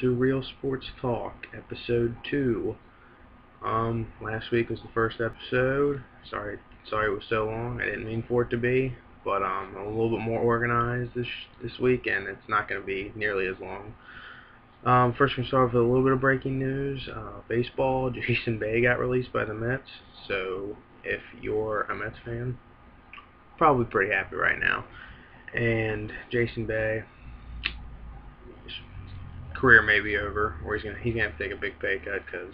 to Real Sports Talk, episode 2. Last week was the first episode. Sorry it was so long. I didn't mean for it to be, but I'm a little bit more organized this week, and it's not going to be nearly as long. First, we start with a little bit of breaking news. Baseball. Jason Bay got released by the Mets. So if you're a Mets fan, probably pretty happy right now. And Jason Bay, career may be over, or he's gonna have to take a big pay cut because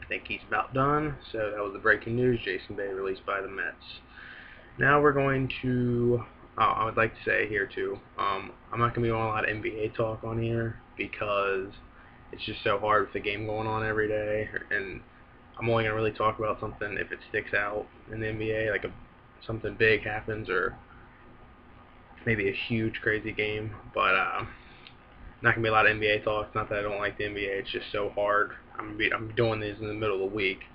I think he's about done. So that was the breaking news. Jason Bay released by the Mets. Now we're going to. I would like to say here too. I'm not gonna be on a lot of NBA talk on here because it's just so hard with the game going on every day, and I'm only gonna really talk about something if it sticks out in the NBA, like something big happens or maybe a huge crazy game, but not gonna be a lot of NBA talk. It's not that I don't like the NBA. It's just so hard. I'm doing these in the middle of the week,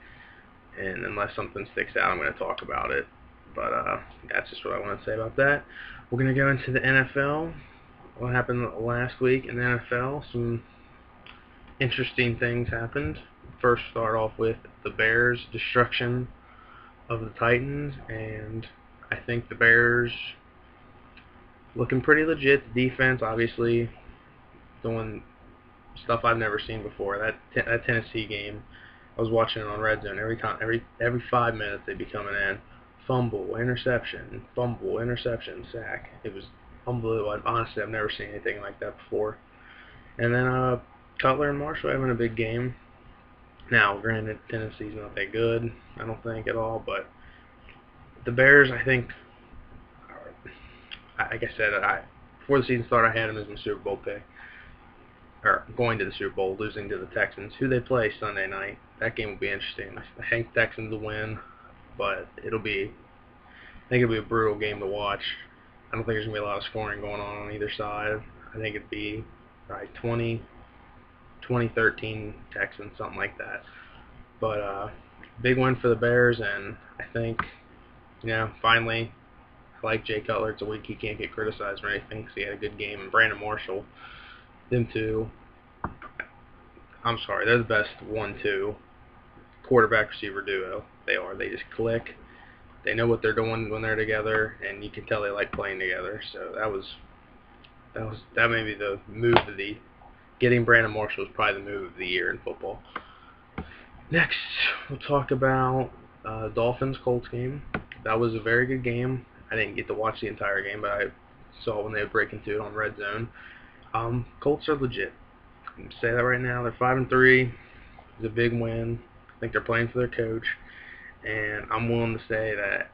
and unless something sticks out, I'm gonna talk about it. But that's just what I want to say about that. We're gonna go into the NFL. What happened last week in the NFL? Some interesting things happened. First, start off with the Bears' destruction of the Titans, and I think the Bears looking pretty legit. The defense, obviously, doing stuff I've never seen before. That Tennessee game, I was watching it on Red Zone. Every 5 minutes they'd be coming in, fumble, interception, sack. It was unbelievable. Honestly, I've never seen anything like that before. And then Cutler and Marshall having a big game. Now, granted, Tennessee's not that good, I don't think at all, but the Bears, I think, like I said, before the season started, I had them as my Super Bowl pick. Or going to the Super Bowl, losing to the Texans, who they play Sunday night. That game will be interesting. I think the Texans will win, but I think it'll be a brutal game to watch. I don't think there's going to be a lot of scoring going on either side. I think it'd be like 20-13 Texans, something like that. But big win for the Bears, and I think, finally, I like Jay Cutler. It's a week he can't get criticized or anything because he had a good game. And Brandon Marshall, them two, I'm sorry, they're the best 1-2 quarterback receiver duo. They are. They just click. They know what they're doing when they're together, and you can tell they like playing together. So that may be the move of the getting Brandon Marshall is probably the move of the year in football. Next, we'll talk about Dolphins-Colts game. That was a very good game. I didn't get to watch the entire game, but I saw when they were breaking into it on Red Zone. Colts are legit. I'm say that right now. They're 5-3. It's a big win. I think they're playing for their coach, and I'm willing to say that.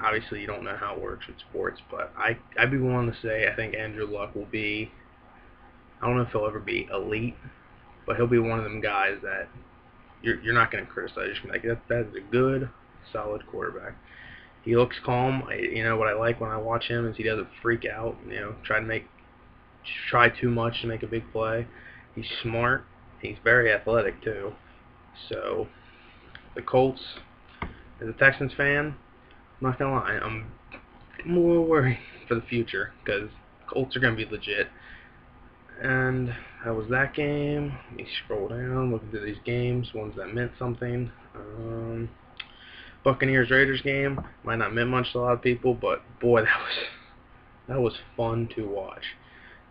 Obviously, you don't know how it works with sports, but I'd be willing to say I think Andrew Luck will be. I don't know if he'll ever be elite, but he'll be one of them guys that you're not going to criticize. You're just like that's a good, solid quarterback. He looks calm. What I like when I watch him is he doesn't freak out. Try too much to make a big play. He's smart. He's very athletic too. So the Colts, as a Texans fan, I'm not gonna lie, I'm more worried for the future because Colts are gonna be legit. And that was that game. Let me scroll down, looking through these games, ones that meant something. Buccaneers-Raiders game might not mean much to a lot of people, but boy, that was fun to watch.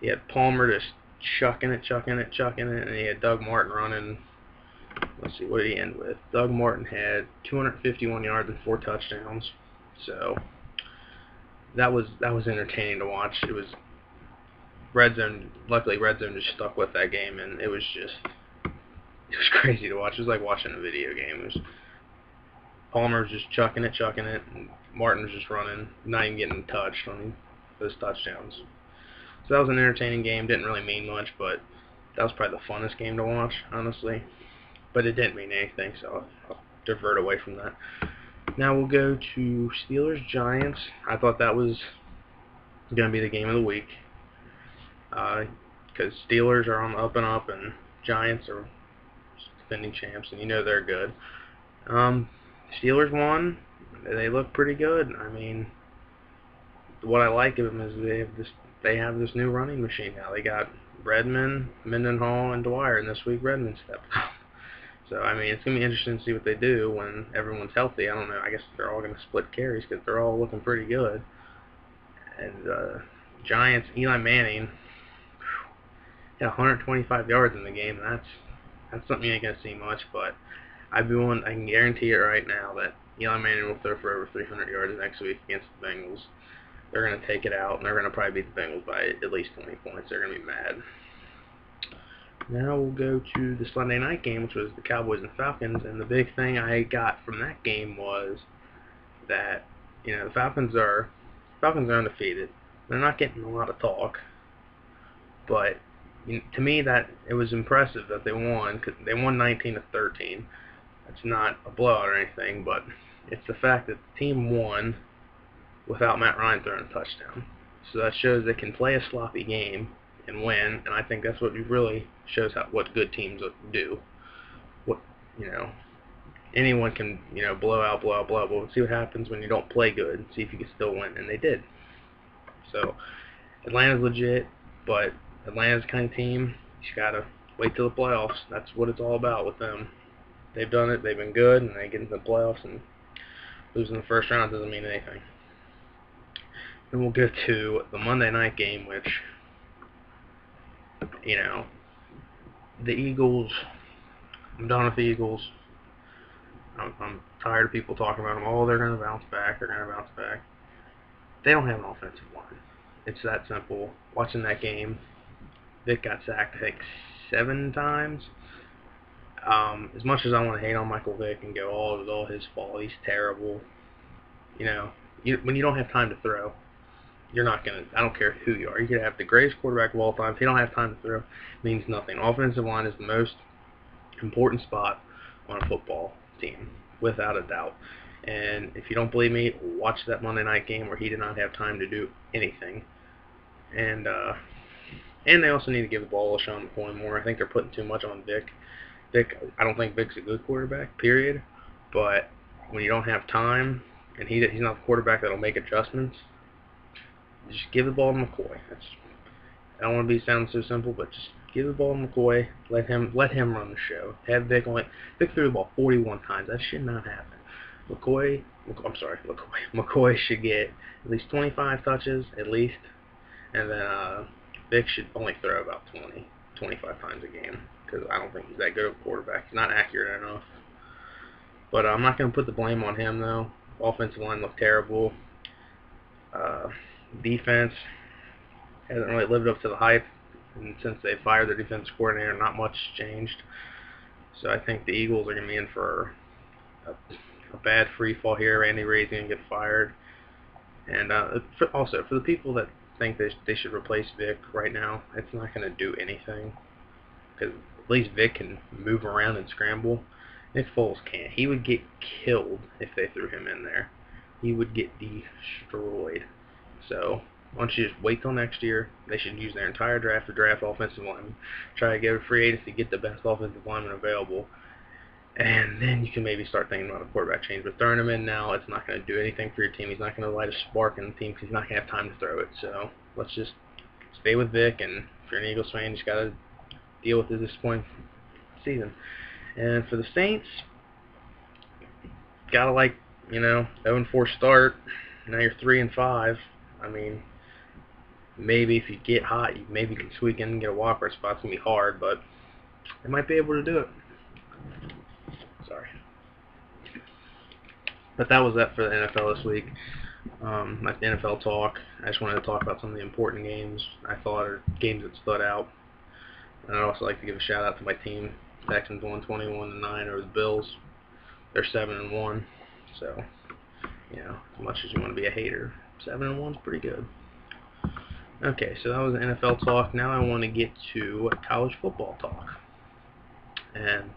He had Palmer just chucking it, and he had Doug Martin running. Let's see, what did he end with? Doug Martin had 251 yards and 4 touchdowns. So that was entertaining to watch. It was Red Zone. Luckily, Red Zone just stuck with that game, and it was crazy to watch. It was like watching a video game. Palmer was just chucking it, and Martin was just running, not even getting touched on those touchdowns. So that was an entertaining game. Didn't really mean much, but that was probably the funnest game to watch, honestly. But it didn't mean anything, so I'll divert away from that. Now we'll go to Steelers-Giants. I thought that was going to be the game of the week because Steelers are on the up and up, and Giants are defending champs, and they're good. Steelers won. They look pretty good. I mean, what I like of them is they have this new running machine now. They got Redmond, Mendenhall, and Dwyer, and this week Redmond stepped up. So, I mean, it's going to be interesting to see what they do when everyone's healthy. I don't know. I guess they're all going to split carries because they're all looking pretty good. And Giants, Eli Manning had 125 yards in the game. That's something you ain't going to see much, but I can guarantee it right now that Eli Manning will throw for over 300 yards next week against the Bengals. They're going to take it out, and they're going to probably beat the Bengals by at least 20 points. They're going to be mad. Now we'll go to the Sunday night game, which was the Cowboys and Falcons, and the big thing I got from that game was that, the Falcons are undefeated. They're not getting a lot of talk, but to me that it was impressive that they won, because they won 19-13. It's not a blowout or anything, but it's the fact that the team won without Matt Ryan throwing a touchdown. So that shows they can play a sloppy game and win, and I think that's what really shows what good teams do. Anyone can, blow out, but we'll see what happens when you don't play good and see if you can still win, and they did. So Atlanta's legit, but Atlanta's the kind of team you just gotta wait till the playoffs. That's what it's all about with them. They've done it, they've been good, and they get into the playoffs, and losing the first round doesn't mean anything. Then we'll go to the Monday night game, which, the Eagles, I'm done with the Eagles. I'm tired of people talking about them. Oh, they're going to bounce back. They don't have an offensive line. It's that simple. Watching that game, Vic got sacked, I think, 7 times. As much as I want to hate on Michael Vick and go, oh, it was all his fault, he's terrible. When you don't have time to throw, you're not going to, I don't care who you are. You could have the greatest quarterback of all time. If you don't have time to throw, it means nothing. Offensive line is the most important spot on a football team, without a doubt. And if you don't believe me, watch that Monday night game where he did not have time to do anything. And they also need to give the ball to Sean McCoy more. I think they're putting too much on Vic. I don't think Vic's a good quarterback, period. But when you don't have time, and he's not the quarterback that'll make adjustments, just give the ball to McCoy. I don't want to sound so simple, but just give the ball to McCoy. Let him run the show. Have Vic threw the ball 41 times. That should not happen. McCoy should get at least 25 touches, at least. And then Vic should only throw about 25 times a game, because I don't think he's that good of a quarterback. He's not accurate enough. But I'm not going to put the blame on him, though. Offensive line looked terrible. Defense hasn't really lived up to the hype, and since they fired their defense coordinator, not much changed. So I think the Eagles are going to be in for a bad free fall here. Randy Ray's going to get fired. And also, for the people that think they should replace Vic right now, it's not going to do anything, because at least Vic can move around and scramble. Nick Foles can't. He would get killed if they threw him in there. He would get destroyed. So why don't you just wait till next year? They should use their entire draft to draft offensive linemen. Try to get a free agency, get the best offensive lineman available. And then you can maybe start thinking about a quarterback change. But throwing him in now, it's not going to do anything for your team. He's not going to light a spark in the team because he's not going to have time to throw it. So let's just stay with Vic. And if you're an Eagles fan, you just got to deal with the disappointing season. And for the Saints, got to 0-4 start. Now you're 3-5. I mean, maybe if you get hot, you maybe can squeak in and get a wildcard spot. It's going to be hard, but they might be able to do it. Sorry. But that was that for the NFL this week. Like the NFL talk, I just wanted to talk about some of the important games I thought are games that stood out. And I'd also like to give a shout out to my team. Texans won 21-9 over the Bills. They're 7-1. So, as much as you want to be a hater, 7-1 is pretty good. Okay, so that was the NFL talk. Now I want to get to college football talk. And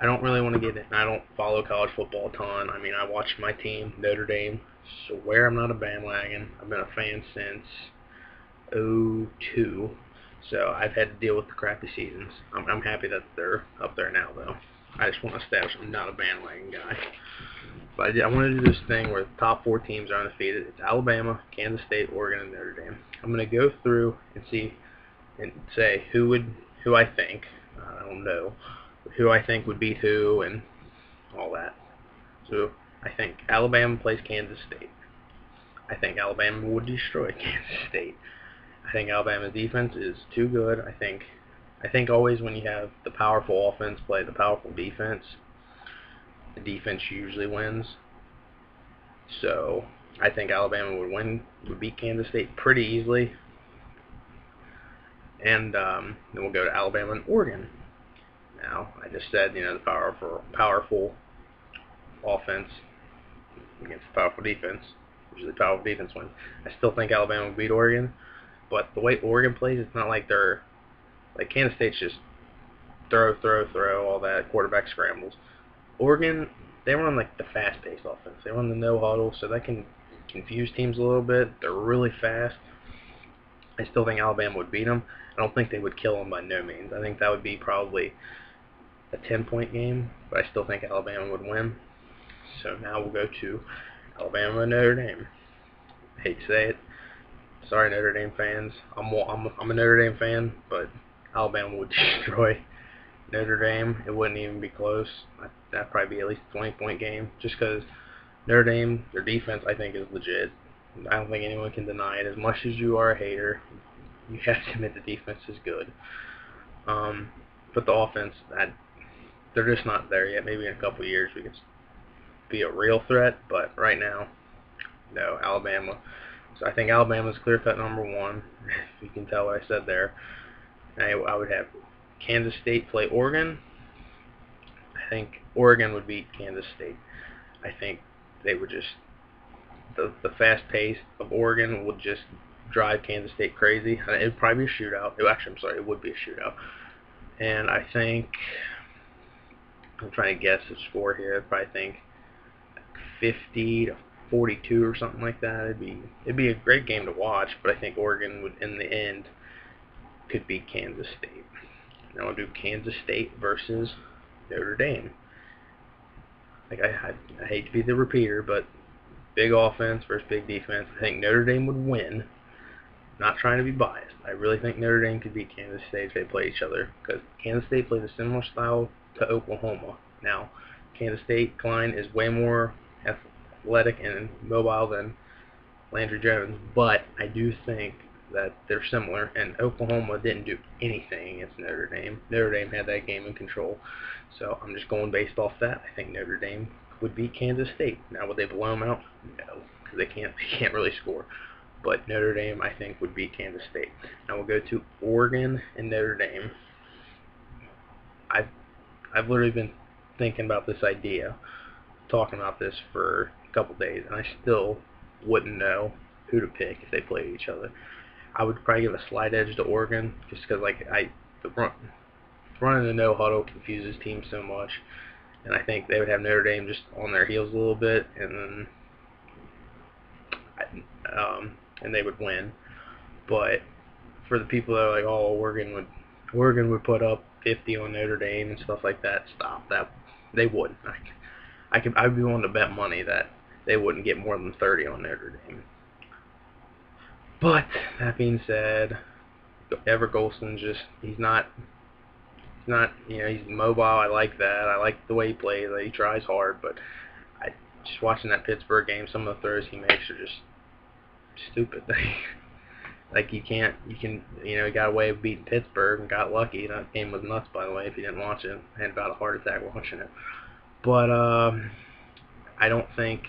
I don't really want to get in. I don't follow college football a ton. I mean, I watch my team, Notre Dame. Swear I'm not a bandwagon. I've been a fan since 2002. So I've had to deal with the crappy seasons. I'm happy that they're up there now, though. I just want to establish I'm not a bandwagon guy. But I want to do this thing where the top 4 teams are undefeated. It's Alabama, Kansas State, Oregon, and Notre Dame. I'm going to go through and see and say who I think, I don't know, who I think would beat who and all that. So I think Alabama plays Kansas State. I think Alabama would destroy Kansas State. I think Alabama's defense is too good. I think always when you have the powerful offense play the powerful defense, the defense usually wins. So I think Alabama would beat Kansas State pretty easily. And then we'll go to Alabama and Oregon. Now, I just said, the powerful offense against powerful defense. Usually powerful defense wins. I still think Alabama would beat Oregon, but the way Oregon plays, it's not like they're like Kansas State's just throw, all that quarterback scrambles. Oregon, they run like the fast-paced offense. They run the no huddle, so that can confuse teams a little bit. They're really fast. I still think Alabama would beat them. I don't think they would kill them by no means. I think that would be probably a 10-point game, but I still think Alabama would win. So now we'll go to Alabama and Notre Dame. I hate to say it. Sorry, Notre Dame fans. I'm a Notre Dame fan, but Alabama would destroy Notre Dame. It wouldn't even be close. That'd probably be at least a 20-point game, just because Notre Dame, their defense, I think, is legit. I don't think anyone can deny it. As much as you are a hater, you have to admit the defense is good. But the offense, they're just not there yet. Maybe in a couple of years we could be a real threat, but right now, no, Alabama. So I think Alabama's clear-cut number one, if you can tell what I said there. I would have Kansas State play Oregon. I think Oregon would beat Kansas State. I think they would just, the fast pace of Oregon would just drive Kansas State crazy. It would probably be a shootout. It would be a shootout. And I think, I'm trying to guess the score here. I probably think 50-42 or something like that. It'd be a great game to watch, but I think Oregon would, in the end, could beat Kansas State. Now we'll do Kansas State versus Notre Dame. Like I hate to be the repeater, but big offense versus big defense. I think Notre Dame would win. Not trying to be biased. I really think Notre Dame could beat Kansas State if they play each other, because Kansas State plays a similar style to Oklahoma. Now, Kansas State Klein is way more athletic and mobile than Landry Jones, but I do think that they're similar, and Oklahoma didn't do anything against Notre Dame. Notre Dame had that game in control, so I'm just going based off that. I think Notre Dame would beat Kansas State. Now, would they blow them out? No, because they can't really score. But Notre Dame, I think, would beat Kansas State. Now we'll go to Oregon and Notre Dame. I've literally been thinking about this idea, talking about this for a couple days, and I still wouldn't know who to pick if they played each other. I would probably give a slight edge to Oregon, just because running the no huddle confuses teams so much, and I think they would have Notre Dame just on their heels a little bit, and they would win. But for the people that are like, oh, Oregon would put up 50 on Notre Dame and stuff like that, stop that. They wouldn't. I'd be willing to bet money that they wouldn't get more than 30 on Notre Dame. But that being said, Everett Golson's he's not, he's mobile. I like that. I like the way he plays. He tries hard, but just watching that Pittsburgh game, some of the throws he makes are just stupid. Like he got away with beating Pittsburgh and got lucky. That game was nuts, by the way, if you didn't watch it. I had about a heart attack watching it. But I don't think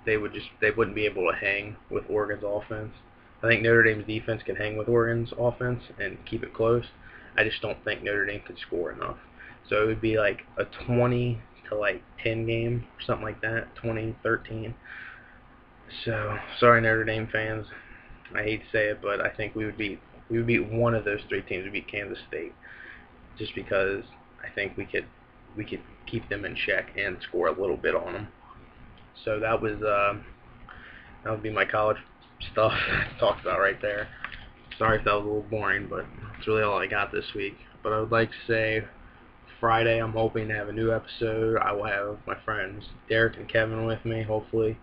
they wouldn't be able to hang with Oregon's offense. I think Notre Dame's defense can hang with Oregon's offense and keep it close. I just don't think Notre Dame could score enough. So it would be like a 20-10 game, or something like that, 20-13. So sorry, Notre Dame fans. I hate to say it, but I think we would beat one of those three teams. We beat Kansas State, just because I think we could keep them in check and score a little bit on them. So that would be my college stuff talked about right there. Sorry if that was a little boring, but that's really all I got this week. But I would like to say Friday I'm hoping to have a new episode. I will have my friends Derek and Kevin with me, hopefully,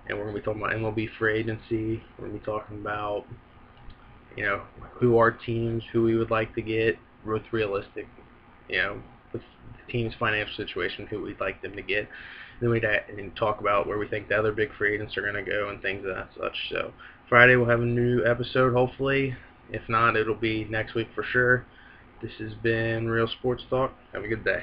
and we're going to be talking about MLB free agency. We're going to be talking about who our teams, who we would like to get with realistic, with the team's financial situation, who we'd like them to get. Then we'd talk about where we think the other big free agents are going to go and things of that such. So Friday we'll have a new episode, hopefully. If not, it'll be next week for sure. This has been Real Sports Talk. Have a good day.